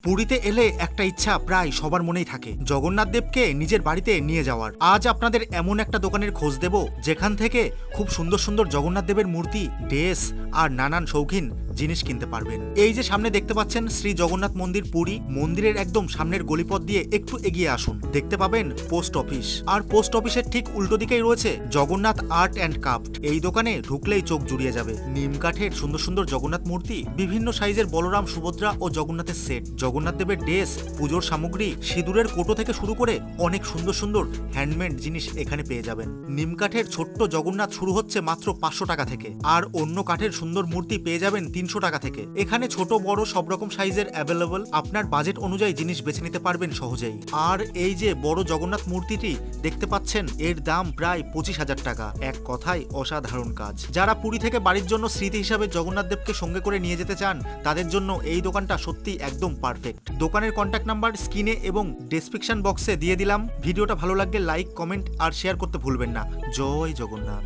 পুরীতে এলে একটা ইচ্ছা প্রায় সবার মনেই থাকে, জগন্নাথ দেবকে নিজের বাড়িতে নিয়ে যাওয়ার। আজ আপনাদের এমন একটা দোকানের খোঁজ দেব যেখান থেকে খুব সুন্দর সুন্দর জগন্নাথ দেবের মূর্তি, ড্রেস আর নানান শৌখিন জিনিস কিনতে পারবেন। এই যে সামনে দেখতে পাচ্ছেন শ্রী জগন্নাথ মন্দির পুরী, মন্দিরের একদম সামনের গলিপথ দিয়ে একটু এগিয়ে আসুন, দেখতে পাবেন পোস্ট অফিস। আর পোস্ট অফিসের ঠিক উল্টো দিকেই রয়েছে জগন্নাথ আর্ট অ্যান্ড ক্রাফট। এই দোকানে ঢুকলেই চোখ জুড়িয়ে যাবে নিম কাঠের সুন্দর সুন্দর জগন্নাথ মূর্তি, বিভিন্ন সাইজের বলরাম, সুভদ্রা ও জগন্নাথের সেট, জগন্নাথ দেবের ড্রেস, পুজোর সামগ্রী, সিঁদুরের কোটো থেকে শুরু করে অনেক সুন্দর সুন্দর হ্যান্ডমেড জিনিস এখানে পেয়ে যাবেন। নিম কাঠের ছোট্ট জগন্নাথ শুরু হচ্ছে মাত্র 500 টাকা থেকে, আর অন্য কাঠের সুন্দর মূর্তি পেয়ে যাবেন 300 টাকা থেকে। এখানে ছোট বড় সব রকম সাইজের অ্যাভেলেবল, আপনার বাজেট অনুযায়ী জিনিস বেছে নিতে পারবেন সহজেই। আর এই যে বড় জগন্নাথ মূর্তিটি দেখতে পাচ্ছেন, এর দাম প্রায় 25,000 টাকা। এক কথায় অসাধারণ কাজ। যারা পুরী থেকে বাড়ির জন্য স্মৃতি হিসাবে জগন্নাথ দেবকে সঙ্গে করে নিয়ে যেতে চান, তাদের জন্য এই দোকানটা সত্যি একদম পারফেক্ট। দোকানের কন্ট্যাক্ট নাম্বার স্ক্রিনে এবং ডেসক্রিপশন বক্সে দিয়ে দিলাম। ভিডিওটা ভালো লাগলে লাইক, কমেন্ট আর শেয়ার করতে ভুলবেন না। জয় জগন্নাথ।